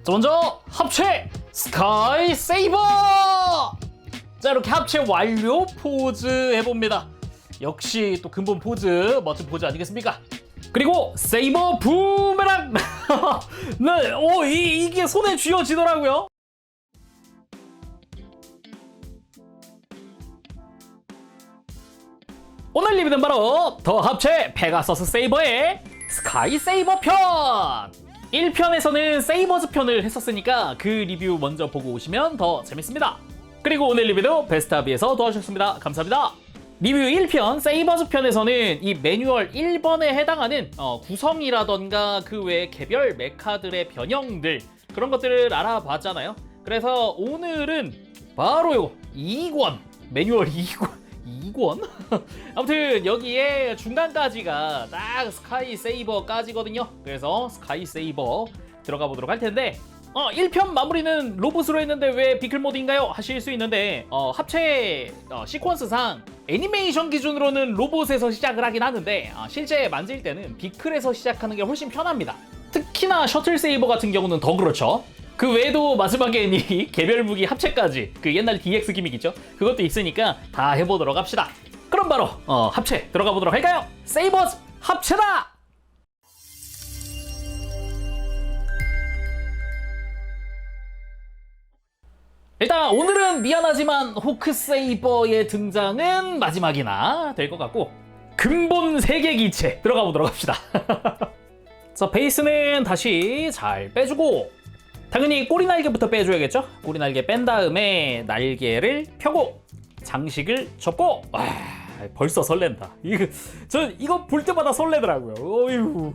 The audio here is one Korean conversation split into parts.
자, 먼저 합체 스카이 세이버. 자, 이렇게 합체 완료 포즈 해봅니다. 역시 또 근본 포즈, 멋진 포즈 아니겠습니까? 그리고 세이버 부메랑. 네, 이게 손에 쥐어지더라고요. 오늘 리뷰는 바로 더 합체 페가서스 세이버의 스카이 세이버 편. 1편에서는 세이버즈 편을 했었으니까 그 리뷰 먼저 보고 오시면 더 재밌습니다. 그리고 오늘 리뷰도 베스트하비에서 도와주셨습니다. 감사합니다. 리뷰 1편 세이버즈 편에서는 이 매뉴얼 1번에 해당하는 구성이라던가 그 외 개별 메카들의 변형들, 그런 것들을 알아봤잖아요. 그래서 오늘은 바로 요거 2권, 매뉴얼 2권? 아무튼 여기에 중간까지가 딱 스카이 세이버까지거든요. 그래서 스카이 세이버 들어가 보도록 할 텐데, 1편 마무리는 로봇으로 했는데 왜 비클 모드인가요? 하실 수 있는데, 합체 시퀀스상 애니메이션 기준으로는 로봇에서 시작을 하긴 하는데, 실제 만질 때는 비클에서 시작하는 게 훨씬 편합니다. 특히나 셔틀 세이버 같은 경우는 더 그렇죠. 그 외에도 마지막엔 이 개별 무기 합체까지, 그 옛날 DX 기믹 있죠? 그것도 있으니까 다 해보도록 합시다. 그럼 바로 합체 들어가 보도록 할까요? 세이버즈 합체다! 일단 오늘은 미안하지만 호크세이버의 등장은 마지막이나 될 것 같고, 근본 세계 기체 들어가 보도록 합시다. 자, 베이스는 다시 잘 빼주고, 당연히 꼬리 날개부터 빼줘야겠죠? 꼬리 날개 뺀 다음에 날개를 펴고 장식을 접고. 벌써 설렌다. 이거 볼 때마다 설레더라고요. 어휴.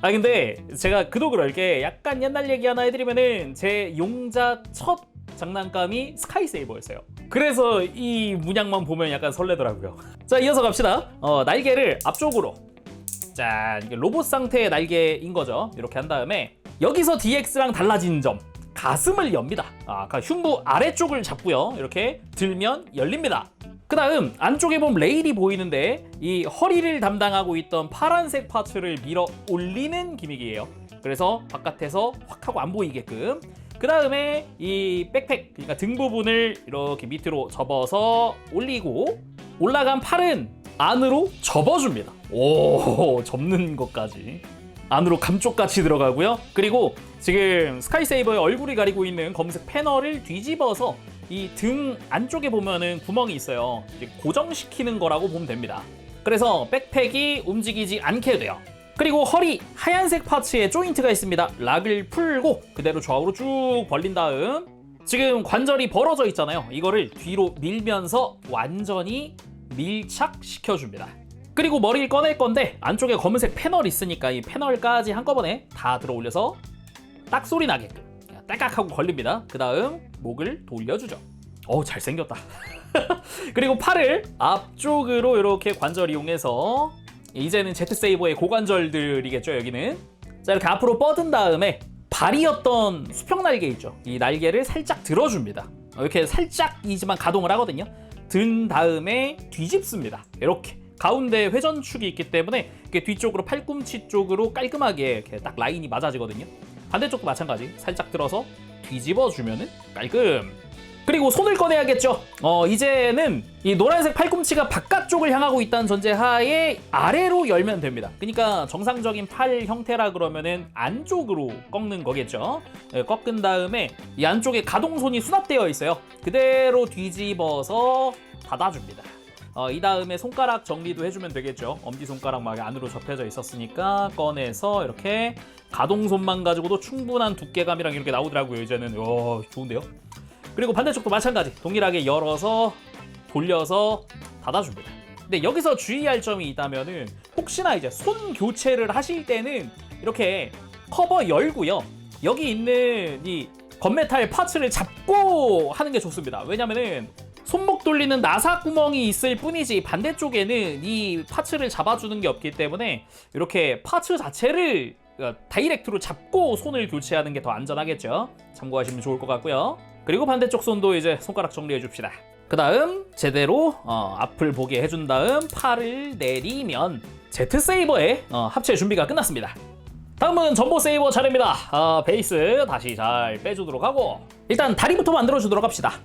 근데 제가 그도 그럴게 약간 옛날 얘기 하나 해드리면은, 제 용자 첫 장난감이 스카이 세이버였어요. 그래서 이 문양만 보면 약간 설레더라고요. 자, 이어서 갑시다. 날개를 앞쪽으로, 짠, 이게 로봇 상태의 날개인 거죠. 이렇게 한 다음에 여기서 DX랑 달라진 점, 가슴을 엽니다. 흉부 아래쪽을 잡고요. 이렇게 들면 열립니다. 그 다음 안쪽에 보면 레일이 보이는데, 이 허리를 담당하고 있던 파란색 파츠를 밀어 올리는 기믹이에요. 그래서 바깥에서 확 하고 안 보이게끔. 그 다음에 이 백팩, 그러니까 등 부분을 이렇게 밑으로 접어서 올리고, 올라간 팔은 안으로 접어줍니다. 오, 접는 것까지 안으로 감쪽같이 들어가고요. 그리고 지금 스카이 세이버의 얼굴이 가리고 있는 검은색 패널을 뒤집어서 이 등 안쪽에 보면은 구멍이 있어요. 이제 고정시키는 거라고 보면 됩니다. 그래서 백팩이 움직이지 않게 돼요. 그리고 허리 하얀색 파츠에 조인트가 있습니다. 락을 풀고 그대로 좌우로 쭉 벌린 다음, 지금 관절이 벌어져 있잖아요. 이거를 뒤로 밀면서 완전히 밀착시켜줍니다. 그리고 머리를 꺼낼 건데, 안쪽에 검은색 패널 있으니까 이 패널까지 한꺼번에 다 들어 올려서 딱 소리 나게끔 딸깍 하고 걸립니다. 그 다음 목을 돌려주죠. 잘생겼다. 그리고 팔을 앞쪽으로 이렇게 관절 이용해서, 이제는 제트세이버의 고관절들이겠죠, 여기는. 자, 이렇게 앞으로 뻗은 다음에 발이었던 수평 날개 있죠? 이 날개를 살짝 들어줍니다. 이렇게 살짝이지만 가동을 하거든요. 든 다음에 뒤집습니다. 이렇게 가운데 회전축이 있기 때문에 이렇게 뒤쪽으로 팔꿈치 쪽으로 깔끔하게 이렇게 딱 라인이 맞아지거든요. 반대쪽도 마찬가지. 살짝 들어서 뒤집어주면은 깔끔. 그리고 손을 꺼내야겠죠. 이제는 이 노란색 팔꿈치가 바깥쪽을 향하고 있다는 전제 하에 아래로 열면 됩니다. 그러니까 정상적인 팔 형태라 그러면은 안쪽으로 꺾는 거겠죠. 꺾은 다음에 이 안쪽에 가동손이 수납되어 있어요. 그대로 뒤집어서 닫아줍니다. 이 다음에 손가락 정리도 해주면 되겠죠. 엄지손가락 막 안으로 접혀져 있었으니까 꺼내서 이렇게 가동손만 가지고도 충분한 두께감이랑 이렇게 나오더라고요. 이제는 좋은데요. 그리고 반대쪽도 마찬가지. 동일하게 열어서 돌려서 닫아줍니다. 근데 여기서 주의할 점이 있다면은, 혹시나 이제 손 교체를 하실 때는 이렇게 커버 열고요. 여기 있는 이 건메탈 파츠를 잡고 하는 게 좋습니다. 왜냐면은 손목 돌리는 나사 구멍이 있을 뿐이지 반대쪽에는 이 파츠를 잡아주는 게 없기 때문에 이렇게 파츠 자체를 다이렉트로 잡고 손을 교체하는 게 더 안전하겠죠. 참고하시면 좋을 것 같고요. 그리고 반대쪽 손도 이제 손가락 정리해 줍시다. 그 다음 제대로 앞을 보게 해준 다음 팔을 내리면 제트세이버의 합체 준비가 끝났습니다. 다음은 전보 세이버 차례입니다. 베이스 다시 잘 빼주도록 하고 일단 다리부터 만들어주도록 합시다.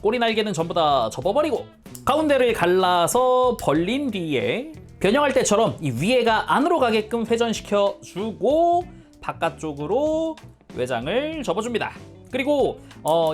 꼬리 날개는 전부 다 접어버리고 가운데를 갈라서 벌린 뒤에 변형할 때처럼 이 위에가 안으로 가게끔 회전시켜주고 바깥쪽으로 외장을 접어줍니다. 그리고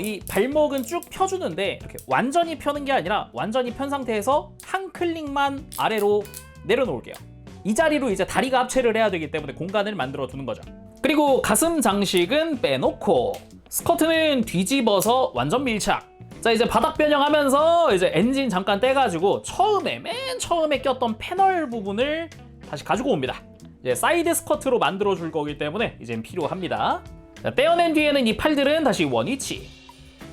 이 발목은 쭉 펴주는데 이렇게 완전히 펴는 게 아니라 완전히 편 상태에서 한 클릭만 아래로 내려놓을게요. 이 자리로 이제 다리가 합체를 해야 되기 때문에 공간을 만들어 두는 거죠. 그리고 가슴 장식은 빼놓고 스커트는 뒤집어서 완전 밀착. 자, 이제 바닥 변형하면서 이제 엔진 잠깐 떼가지고 맨 처음에 꼈던 패널 부분을 다시 가지고 옵니다. 이제 사이드 스커트로 만들어 줄 거기 때문에 이젠 필요합니다. 자, 떼어낸 뒤에는 이 팔들은 다시 원위치.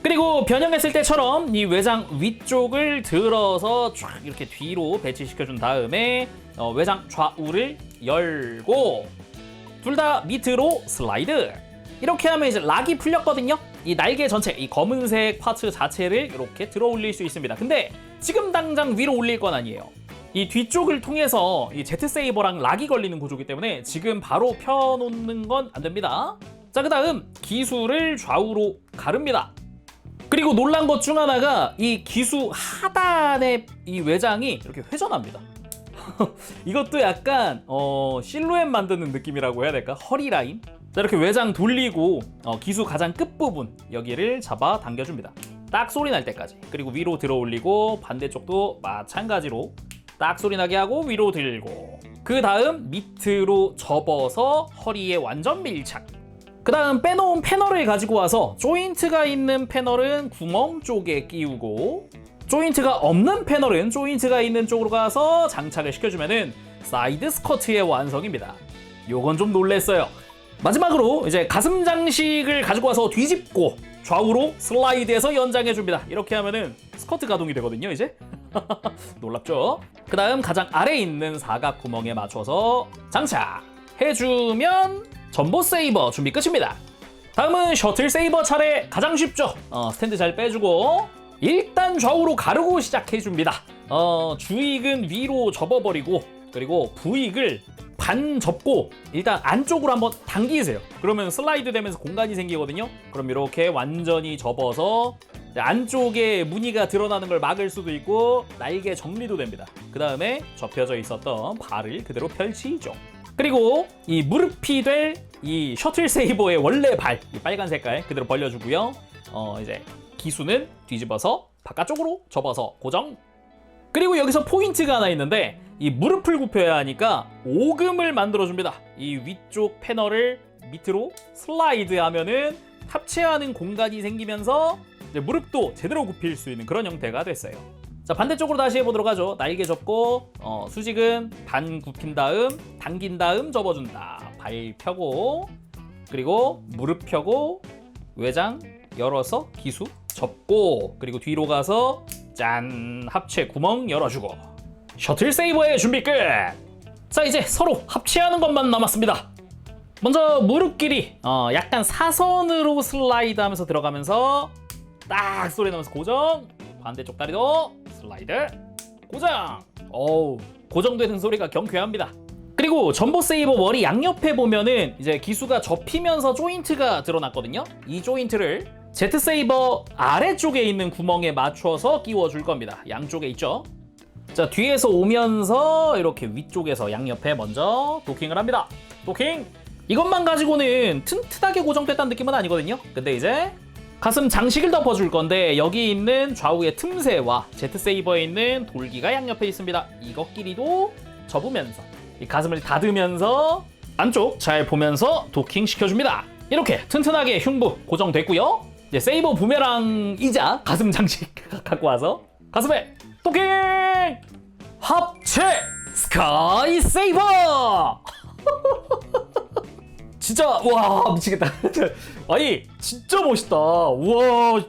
그리고 변형했을 때처럼 이 외장 위쪽을 들어서 쫙 이렇게 뒤로 배치시켜 준 다음에 외장 좌우를 열고 둘 다 밑으로 슬라이드. 이렇게 하면 이제 락이 풀렸거든요. 이 날개 전체, 이 검은색 파츠 자체를 이렇게 들어 올릴 수 있습니다. 근데 지금 당장 위로 올릴 건 아니에요. 이 뒤쪽을 통해서 이 제트 세이버랑 락이 걸리는 구조이기 때문에 지금 바로 펴놓는 건 안 됩니다. 자, 그 다음 기수를 좌우로 가릅니다. 그리고 놀란 것 중 하나가 이 기수 하단의 이 외장이 이렇게 회전합니다. 이것도 약간 실루엣 만드는 느낌이라고 해야 될까? 허리 라인. 자, 이렇게 외장 돌리고 기수 가장 끝부분 여기를 잡아 당겨줍니다. 딱 소리 날 때까지. 그리고 위로 들어 올리고 반대쪽도 마찬가지로 딱 소리 나게 하고 위로 들고 그 다음 밑으로 접어서 허리에 완전 밀착. 그 다음 빼놓은 패널을 가지고 와서 조인트가 있는 패널은 구멍 쪽에 끼우고 조인트가 없는 패널은 조인트가 있는 쪽으로 가서 장착을 시켜주면은 사이드 스커트의 완성입니다. 요건 좀 놀랬어요. 마지막으로 이제 가슴 장식을 가지고 와서 뒤집고 좌우로 슬라이드해서 연장해줍니다. 이렇게 하면은 스커트 가동이 되거든요, 이제. 놀랍죠? 그 다음 가장 아래에 있는 사각 구멍에 맞춰서 장착해주면 전보 세이버 준비 끝입니다. 다음은 셔틀 세이버 차례. 가장 쉽죠? 스탠드 잘 빼주고 일단 좌우로 가르고 시작해줍니다. 주익은 위로 접어버리고 그리고 부익을 반 접고 일단 안쪽으로 한번 당기세요. 그러면 슬라이드 되면서 공간이 생기거든요. 그럼 이렇게 완전히 접어서 안쪽에 무늬가 드러나는 걸 막을 수도 있고 날개 정리도 됩니다. 그 다음에 접혀져 있었던 발을 그대로 펼치죠. 그리고 이 무릎이 될 이 셔틀 세이버의 원래 발, 이 빨간 색깔 그대로 벌려주고요. 이제 기수는 뒤집어서 바깥쪽으로 접어서 고정. 그리고 여기서 포인트가 하나 있는데 이 무릎을 굽혀야 하니까 오금을 만들어줍니다. 이 위쪽 패널을 밑으로 슬라이드 하면은 합체하는 공간이 생기면서 이제 무릎도 제대로 굽힐 수 있는 그런 형태가 됐어요. 자, 반대쪽으로 다시 해보도록 하죠. 날개 접고 수직은 반 굽힌 다음 당긴 다음 접어준다. 발 펴고 그리고 무릎 펴고 외장 열어서 기수 접고 그리고 뒤로 가서 짠 합체 구멍 열어주고 셔틀 세이버의 준비 끝! 자, 이제 서로 합체하는 것만 남았습니다. 먼저 무릎 길이 약간 사선으로 슬라이드 하면서 들어가면서 딱 소리 나면서 고정. 반대쪽 다리도 슬라이드 고정. 고정되는 소리가 경쾌합니다. 그리고 전보 세이버 머리 양옆에 보면은 이제 기수가 접히면서 조인트가 드러났거든요. 이 조인트를 제트 세이버 아래쪽에 있는 구멍에 맞춰서 끼워줄 겁니다. 양쪽에 있죠. 자, 뒤에서 오면서 이렇게 위쪽에서 양옆에 먼저 도킹을 합니다. 도킹! 이것만 가지고는 튼튼하게 고정됐다는 느낌은 아니거든요. 근데 이제 가슴 장식을 덮어줄 건데 여기 있는 좌우의 틈새와 제트 세이버에 있는 돌기가 양옆에 있습니다. 이것끼리도 접으면서 이 가슴을 닫으면서 안쪽 잘 보면서 도킹 시켜줍니다. 이렇게 튼튼하게 흉부 고정됐고요. 이제 세이버 부메랑이자 가슴 장식 갖고 와서 가슴에 도킹! 합체! 스카이 세이버! 진짜 와 미치겠다. 아니 진짜 멋있다. 우와,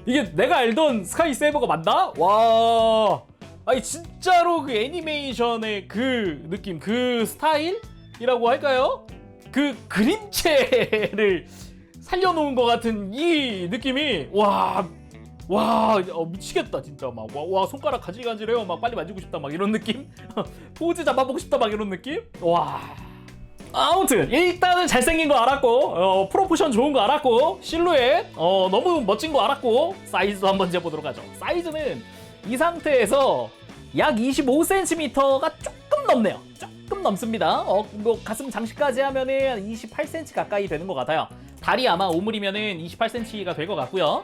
이게 내가 알던 스카이 세이버가 맞나? 와, 아니 진짜로 그 애니메이션의 그 느낌, 그 스타일이라고 할까요? 그 그림체를 살려놓은 것 같은 이 느낌이 와 미치겠다 진짜. 막 와 손가락 간질간질해요. 막 빨리 만지고 싶다 막 이런 느낌. 포즈 잡아보고 싶다 막 이런 느낌. 와. 아무튼 일단은 잘생긴 거 알았고 프로포션 좋은 거 알았고 실루엣 너무 멋진 거 알았고 사이즈도 한번 재보도록 하죠. 사이즈는 이 상태에서 약 25cm가 조금 넘네요. 조금 넘습니다. 뭐 가슴 장식까지 하면은 28cm 가까이 되는 것 같아요. 다리 아마 오므리면은 28cm가 될 것 같고요.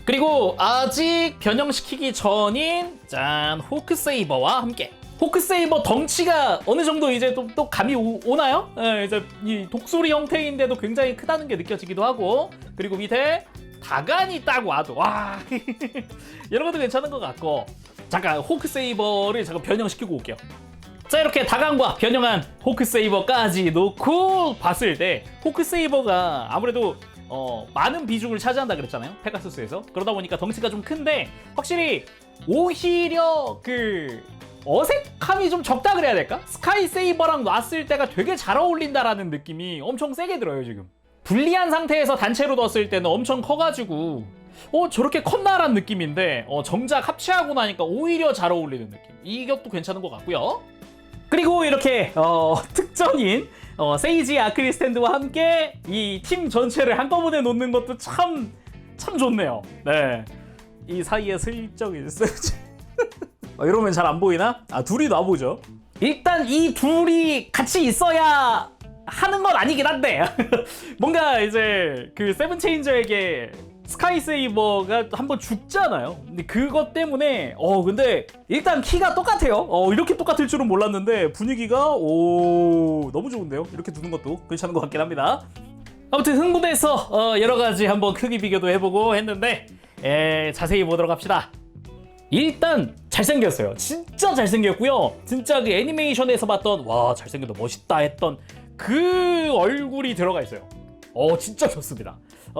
그리고 아직 변형시키기 전인 짠 호크세이버와 함께 호크세이버 덩치가 어느 정도 이제 또 감이 오나요? 네, 이제 이 독수리 형태인데도 굉장히 크다는 게 느껴지기도 하고 그리고 밑에 다간이 딱 와도 와 이런 것도 괜찮은 것 같고 잠깐 호크세이버를 잠깐 변형시키고 올게요. 자 이렇게 다간과 변형한 호크세이버까지 놓고 봤을 때 호크세이버가 아무래도 많은 비중을 차지한다 그랬잖아요 페가수스에서. 그러다 보니까 덩치가 좀 큰데 확실히 오히려 그 어색함이 좀 적다 그래야 될까? 스카이세이버랑 놨을 때가 되게 잘 어울린다라는 느낌이 엄청 세게 들어요 지금. 분리한 상태에서 단체로 뒀을 때는 엄청 커가지고 저렇게 컸나라는 느낌인데 정작 합체하고 나니까 오히려 잘 어울리는 느낌. 이것도 괜찮은 것 같고요. 그리고 이렇게 특전인 세이지 아크릴 스탠드와 함께 이 팀 전체를 한꺼번에 놓는 것도 참 좋네요. 네, 이 사이에 슬쩍 있어요. 이러면 잘 안 보이나? 둘이 놔보죠. 일단 이 둘이 같이 있어야 하는 건 아니긴 한데 뭔가 이제 그 세븐체인저에게 스카이세이버가 한번 죽잖아요. 근데 그것 때문에 근데 일단 키가 똑같아요. 이렇게 똑같을 줄은 몰랐는데 분위기가 너무 좋은데요. 이렇게 두는 것도 괜찮은 것 같긴 합니다. 아무튼 흥분해서 여러 가지 한번 크기 비교도 해보고 했는데 자세히 보도록 합시다. 일단 잘생겼어요. 진짜 잘생겼고요. 진짜 그 애니메이션에서 봤던 와 잘생겼다 멋있다 했던 그 얼굴이 들어가 있어요. 진짜 좋습니다.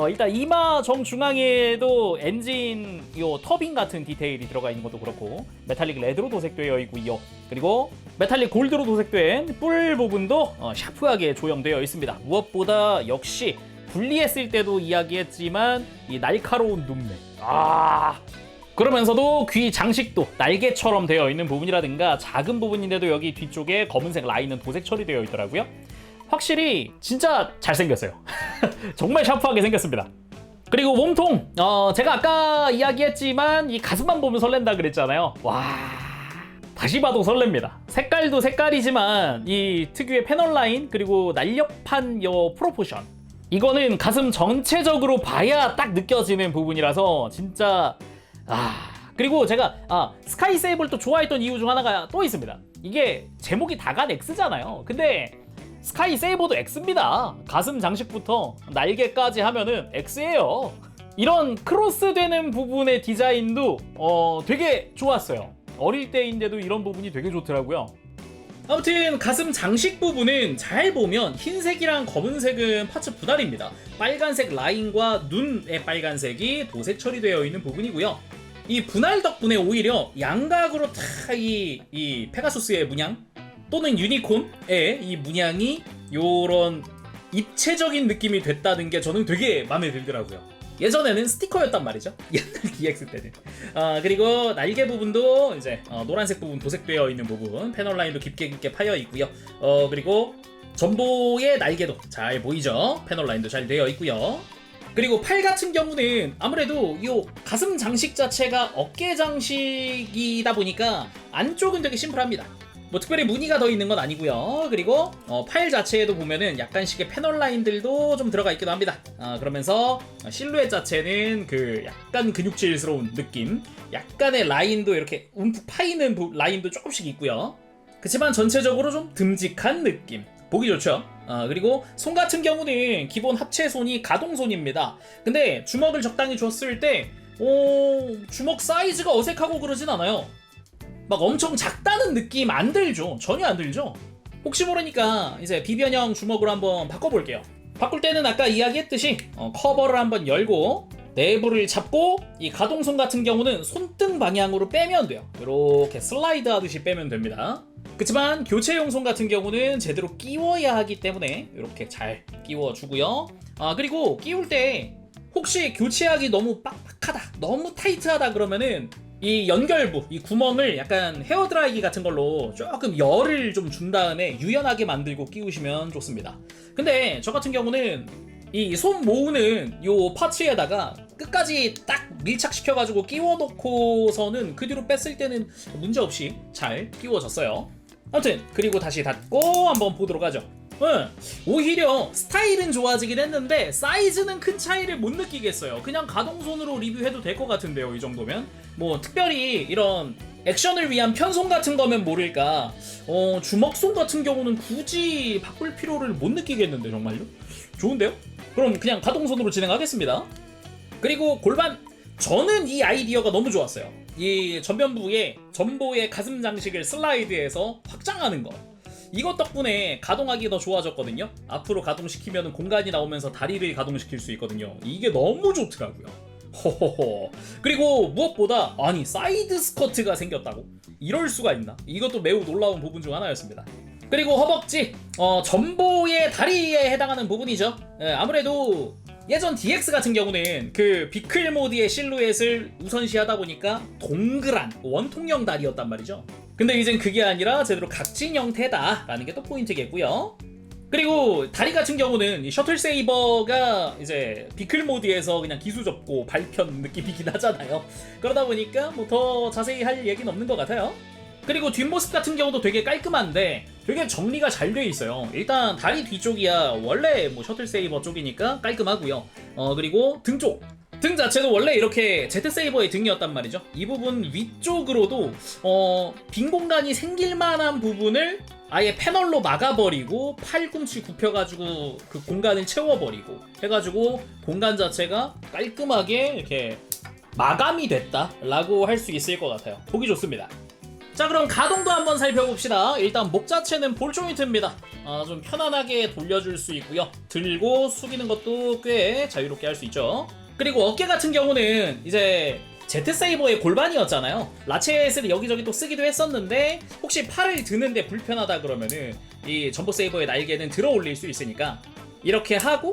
일단 이마 정중앙에도 엔진 요 터빈 같은 디테일이 들어가 있는 것도 그렇고 메탈릭 레드로 도색되어 있고요. 그리고 메탈릭 골드로 도색된 뿔 부분도 샤프하게 조형되어 있습니다. 무엇보다 역시 분리했을 때도 이야기했지만 이 날카로운 눈매. 그러면서도 귀 장식도 날개처럼 되어 있는 부분이라든가 작은 부분인데도 여기 뒤쪽에 검은색 라인은 도색 처리되어 있더라고요. 확실히 진짜 잘생겼어요. 정말 샤프하게 생겼습니다. 그리고 몸통 제가 아까 이야기했지만 이 가슴만 보면 설렌다 그랬잖아요. 와 다시 봐도 설렙니다. 색깔도 색깔이지만 이 특유의 패널 라인 그리고 날렵한 요 프로포션 이거는 가슴 전체적으로 봐야 딱 느껴지는 부분이라서 진짜 그리고 제가 스카이세이버를 또 좋아했던 이유 중 하나가 또 있습니다. 이게 제목이 다간 X잖아요. 근데 스카이세이버도 X입니다. 가슴 장식부터 날개까지 하면은 X예요. 이런 크로스되는 부분의 디자인도 되게 좋았어요. 어릴 때인데도 이런 부분이 되게 좋더라고요. 아무튼 가슴 장식 부분은 잘 보면 흰색이랑 검은색은 파츠 분할입니다. 빨간색 라인과 눈의 빨간색이 도색 처리되어 있는 부분이고요. 이 분할 덕분에 오히려 양각으로 이 페가수스의 문양 또는 유니콘의 이 문양이 요런 입체적인 느낌이 됐다는 게 저는 되게 마음에 들더라고요. 예전에는 스티커였단 말이죠. 옛날 DX 때는. 그리고 날개 부분도 이제 노란색 부분 도색되어 있는 부분 패널 라인도 깊게 파여 있고요. 그리고 전보의 날개도 잘 보이죠. 패널 라인도 잘 되어 있고요. 그리고 팔 같은 경우는 아무래도 이 가슴 장식 자체가 어깨 장식이다 보니까 안쪽은 되게 심플합니다. 뭐 특별히 무늬가 더 있는 건 아니고요. 그리고 팔 자체에도 보면은 약간씩의 패널 라인들도 좀 들어가 있기도 합니다. 그러면서 실루엣 자체는 그 약간 근육질스러운 느낌, 약간의 라인도 이렇게 움푹 파이는 라인도 조금씩 있고요. 그렇지만 전체적으로 좀 듬직한 느낌, 보기 좋죠. 그리고 손 같은 경우는 기본 합체 손이 가동손입니다. 근데 주먹을 적당히 줬을 때 주먹 사이즈가 어색하고 그러진 않아요. 막 엄청 작다는 느낌 안 들죠. 전혀 안 들죠. 혹시 모르니까 이제 비변형 주먹으로 한번 바꿔볼게요. 바꿀 때는 아까 이야기했듯이 커버를 한번 열고 내부를 잡고 이 가동손 같은 경우는 손등 방향으로 빼면 돼요. 이렇게 슬라이드 하듯이 빼면 됩니다. 그렇지만 교체용 손 같은 경우는 제대로 끼워야 하기 때문에 이렇게 잘 끼워주고요. 그리고 끼울 때 혹시 교체하기 너무 빡빡하다, 너무 타이트하다 그러면은 이 연결부, 이 구멍을 약간 헤어드라이기 같은 걸로 조금 열을 좀 준 다음에 유연하게 만들고 끼우시면 좋습니다. 근데 저 같은 경우는 이 손 모으는 요 파츠에다가 끝까지 딱 밀착시켜가지고 끼워놓고서는 그 뒤로 뺐을 때는 문제없이 잘 끼워졌어요. 아무튼 그리고 다시 닫고 한번 보도록 하죠. 오히려 스타일은 좋아지긴 했는데 사이즈는 큰 차이를 못 느끼겠어요. 그냥 가동손으로 리뷰해도 될 것 같은데요, 이 정도면. 뭐 특별히 이런 액션을 위한 편손 같은 거면 모를까, 주먹손 같은 경우는 굳이 바꿀 필요를 못 느끼겠는데 정말요? 좋은데요? 그럼 그냥 가동손으로 진행하겠습니다. 그리고 골반, 저는 이 아이디어가 너무 좋았어요. 이 전면부에 전보의 가슴 장식을 슬라이드해서 확장하는 거, 이것 덕분에 가동하기 더 좋아졌거든요. 앞으로 가동시키면 공간이 나오면서 다리를 가동시킬 수 있거든요. 이게 너무 좋더라고요. 호호호. 그리고 무엇보다 아니 사이드 스커트가 생겼다고? 이럴 수가 있나? 이것도 매우 놀라운 부분 중 하나였습니다. 그리고 허벅지, 전보의 다리에 해당하는 부분이죠. 아무래도 예전 DX 같은 경우는 그 비클 모드의 실루엣을 우선시하다 보니까 동그란 원통형 다리였단 말이죠. 근데 이젠 그게 아니라 제대로 각진 형태다라는 게 또 포인트겠고요. 그리고 다리 같은 경우는 이 셔틀 세이버가 이제 비클 모드에서 그냥 기수 접고 발편 느낌이긴 하잖아요. 그러다 보니까 뭐 더 자세히 할 얘기는 없는 것 같아요. 그리고 뒷모습 같은 경우도 되게 깔끔한데 되게 정리가 잘 돼 있어요. 일단 다리 뒤쪽이야 원래 뭐 셔틀 세이버 쪽이니까 깔끔하고요. 그리고 등 쪽, 등 자체도 원래 이렇게 제트 세이버의 등이었단 말이죠. 이 부분 위쪽으로도 빈 공간이 생길 만한 부분을 아예 패널로 막아버리고 팔꿈치 굽혀가지고 그 공간을 채워버리고 해가지고 공간 자체가 깔끔하게 이렇게 마감이 됐다라고 할 수 있을 것 같아요. 보기 좋습니다. 자, 그럼 가동도 한번 살펴봅시다. 일단 목 자체는 볼 조인트입니다. 좀 편안하게 돌려줄 수 있고요. 들고 숙이는 것도 꽤 자유롭게 할 수 있죠. 그리고 어깨 같은 경우는 이제 제트 세이버의 골반이었잖아요. 라쳇을 여기저기 또 쓰기도 했었는데 혹시 팔을 드는데 불편하다 그러면은 이 전보 세이버의 날개는 들어 올릴 수 있으니까 이렇게 하고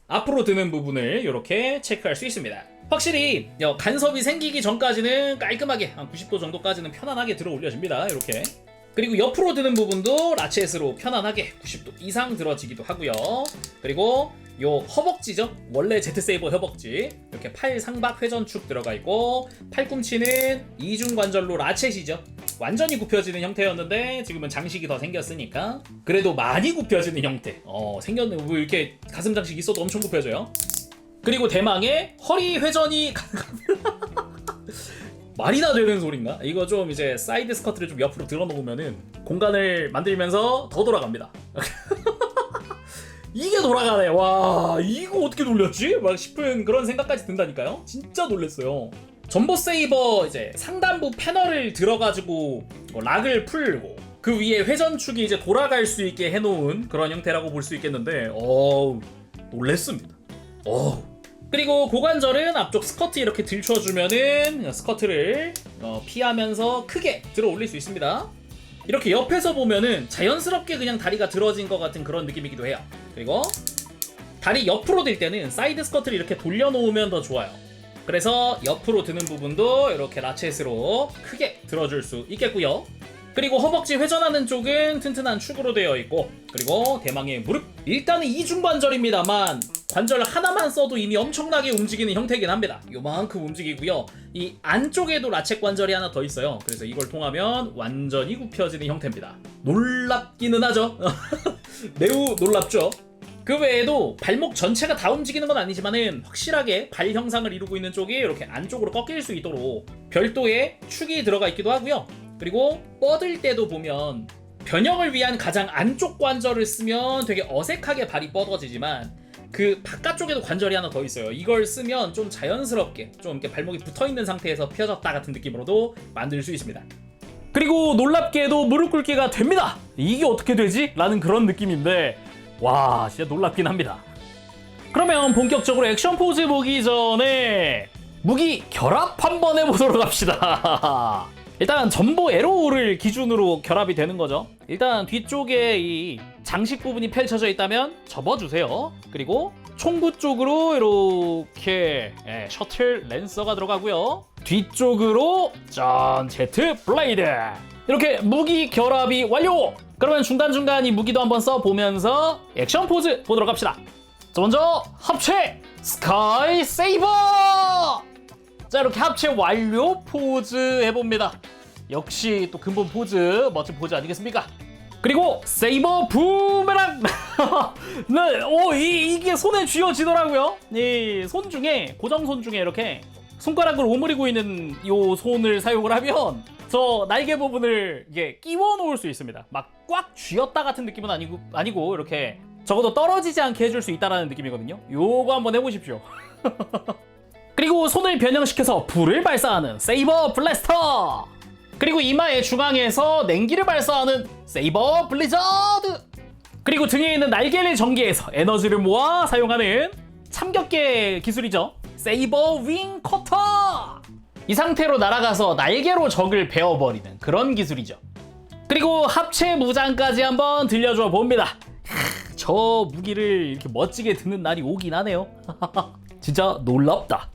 앞으로 드는 부분을 이렇게 체크할 수 있습니다. 확실히 간섭이 생기기 전까지는 깔끔하게 한 90도 정도까지는 편안하게 들어 올려집니다. 이렇게. 그리고 옆으로 드는 부분도 라쳇으로 편안하게 90도 이상 들어지기도 하고요. 그리고 요 허벅지죠. 원래 제트세이버 허벅지 이렇게 팔 상박 회전축 들어가 있고 팔꿈치는 이중 관절로 라쳇이죠. 완전히 굽혀지는 형태였는데 지금은 장식이 더 생겼으니까 그래도 많이 굽혀지는 형태. 생겼네. 뭐 이렇게 가슴 장식 있어도 엄청 굽혀져요. 그리고 대망의 허리 회전이 말이나 되는 소린가? 이거 좀 이제 사이드 스커트를 좀 옆으로 들어놓으면은 공간을 만들면서 더 돌아갑니다. 이게 돌아가네. 와, 이거 어떻게 돌렸지? 막 싶은 그런 생각까지 든다니까요. 진짜 놀랬어요. 전보 세이버 이제 상단부 패널을 들어가지고 락을 풀고 그 위에 회전축이 이제 돌아갈 수 있게 해놓은 그런 형태라고 볼 수 있겠는데, 놀랬습니다. 그리고 고관절은 앞쪽 스커트 이렇게 들쳐주면은 스커트를 피하면서 크게 들어 올릴 수 있습니다. 이렇게 옆에서 보면은 자연스럽게 그냥 다리가 들어진 것 같은 그런 느낌이기도 해요. 그리고 다리 옆으로 들 때는 사이드 스커트를 이렇게 돌려놓으면 더 좋아요. 그래서 옆으로 드는 부분도 이렇게 라쳇으로 크게 들어줄 수 있겠고요. 그리고 허벅지 회전하는 쪽은 튼튼한 축으로 되어 있고, 그리고 대망의 무릎, 일단은 이중관절입니다만 관절 하나만 써도 이미 엄청나게 움직이는 형태이긴 합니다. 요만큼 움직이고요. 이 안쪽에도 라쳇 관절이 하나 더 있어요. 그래서 이걸 통하면 완전히 굽혀지는 형태입니다. 놀랍기는 하죠. 매우 놀랍죠. 그 외에도 발목 전체가 다 움직이는 건 아니지만은 확실하게 발 형상을 이루고 있는 쪽이 이렇게 안쪽으로 꺾일 수 있도록 별도의 축이 들어가 있기도 하고요. 그리고 뻗을 때도 보면 변형을 위한 가장 안쪽 관절을 쓰면 되게 어색하게 발이 뻗어지지만 그 바깥쪽에도 관절이 하나 더 있어요. 이걸 쓰면 좀 자연스럽게 좀 이렇게 발목이 붙어있는 상태에서 펴졌다 같은 느낌으로도 만들 수 있습니다. 그리고 놀랍게도 무릎 꿇기가 됩니다. 이게 어떻게 되지? 라는 그런 느낌인데 와, 진짜 놀랍긴 합니다. 그러면 본격적으로 액션 포즈 보기 전에 무기 결합 한번 해보도록 합시다. 일단 전보 에로를 기준으로 결합이 되는 거죠. 일단 뒤쪽에 이 장식 부분이 펼쳐져 있다면 접어주세요. 그리고 총부 쪽으로 이렇게 셔틀 랜서가 들어가고요. 뒤쪽으로 짠 제트 블레이드. 이렇게 무기 결합이 완료. 그러면 중간중간 이 무기도 한번 써보면서 액션 포즈 보도록 합시다. 자, 먼저 합체 스카이 세이버. 자, 이렇게 합체 완료 포즈 해봅니다. 역시 또 근본 포즈, 멋진 포즈 아니겠습니까? 그리고 세이버 부메랑. 네, 이게 손에 쥐어지더라고요. 이 손 중에, 고정손 중에 이렇게 손가락을 오므리고 있는 이 손을 사용을 하면 저 날개 부분을 이게 끼워 놓을 수 있습니다. 막 꽉 쥐었다 같은 느낌은 아니고 이렇게 적어도 떨어지지 않게 해줄 수 있다라는 느낌이거든요. 요거 한번 해보십시오. 그리고 손을 변형시켜서 불을 발사하는 세이버 블래스터. 그리고 이마의 중앙에서 냉기를 발사하는 세이버 블리자드. 그리고 등에 있는 날개를 전개해서 에너지를 모아 사용하는 참격계 기술이죠. 세이버 윙 커터. 이 상태로 날아가서 날개로 적을 베어버리는 그런 기술이죠. 그리고 합체 무장까지 한번 들려줘 봅니다. 저 무기를 이렇게 멋지게 드는 날이 오긴 하네요. 진짜 놀랍다.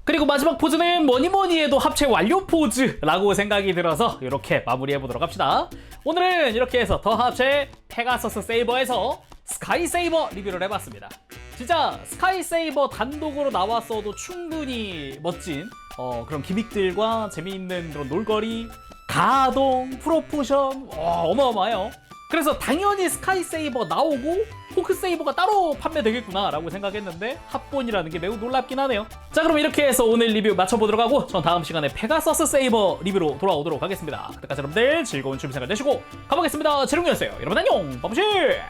그리고 마지막 포즈는 뭐니뭐니 해도 합체 완료 포즈라고 생각이 들어서 이렇게 마무리해보도록 합시다. 오늘은 이렇게 해서 더 합체 페가서스 세이버에서 스카이 세이버 리뷰를 해봤습니다. 진짜 스카이 세이버 단독으로 나왔어도 충분히 멋진 그런 기믹들과 재미있는 그런 놀거리, 가동, 프로포션 어마어마해요. 그래서 당연히 스카이 세이버 나오고 호크 세이버가 따로 판매되겠구나 라고 생각했는데 합본이라는 게 매우 놀랍긴 하네요. 자, 그럼 이렇게 해서 오늘 리뷰 마쳐보도록 하고 전 다음 시간에 페가서스 세이버 리뷰로 돌아오도록 하겠습니다. 그때까지 여러분들 즐거운 취미생활 되시고 가보겠습니다. 재롱이었어요. 여러분 안녕. 범실.